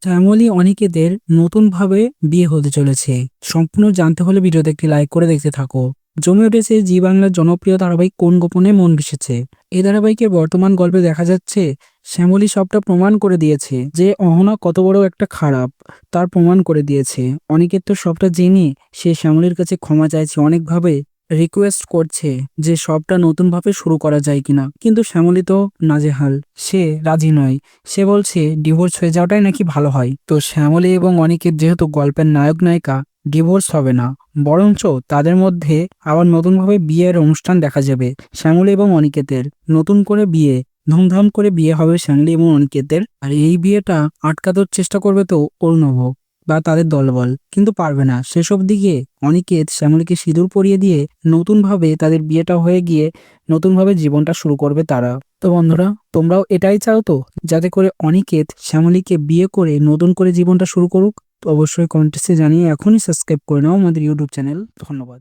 শ্যামলী অনিকেতের নতুনভাবে বিয়ে হতে চলেছে। সম্পূর্ণ জানতে হলে ভিডিওতে একটি লাইক করে দেখতে থাকো। জমে উঠেছে জি বাংলার জনপ্রিয় ধারাবাহিক কোন গোপনে মন ভেসেছে। এই ধারাবাহিকের বর্তমান গল্পে দেখা যাচ্ছে শ্যামলী সবটা প্রমাণ করে দিয়েছে যে অহনা কত বড় একটা খারাপ, তার প্রমাণ করে দিয়েছে। অনিকেত তো সবটা জেনে সে শ্যামলীর কাছে ক্ষমা চাইছে, অনেকভাবে রিকোয়েস্ট করছে যে সবটা নতুনভাবে শুরু করা যায় কিনা, কিন্তু শ্যামলী তো নাজেহাল, সে রাজি নয়। সে বলছে ডিভোর্স হয়ে যাওয়াটাই নাকি ভালো হয়। তো শ্যামলী এবং অনিকেত যেহেতু গল্পের নায়ক নায়িকা, ডিভোর্স হবে না, বরঞ্চ তাদের মধ্যে আবার নতুনভাবে বিয়ের অনুষ্ঠান দেখা যাবে। শ্যামলী এবং অনিকেতের নতুন করে বিয়ে, ধুমধাম করে বিয়ে হবে শ্যামলী এবং অনিকেতের। আর এই বিয়েটা আটকানোর চেষ্টা করবে তো অর্ণব বা তাদের দলবল, কিন্তু পারবে না। সেসব দিকে অনিকেত শ্যামলীকে সিঁদুর পরিয়ে দিয়ে নতুনভাবে তাদের বিয়েটা হয়ে গিয়ে নতুনভাবে জীবনটা শুরু করবে তারা। তো বন্ধুরা, তোমরাও এটাই চাও তো, যাতে করে অনিকেত শ্যামলীকে বিয়ে করে নতুন করে জীবনটা শুরু করুক? তো অবশ্যই কমেন্টসে জানিয়ে এখনই সাবস্ক্রাইব করে নাও আমাদের ইউটিউব চ্যানেল। ধন্যবাদ।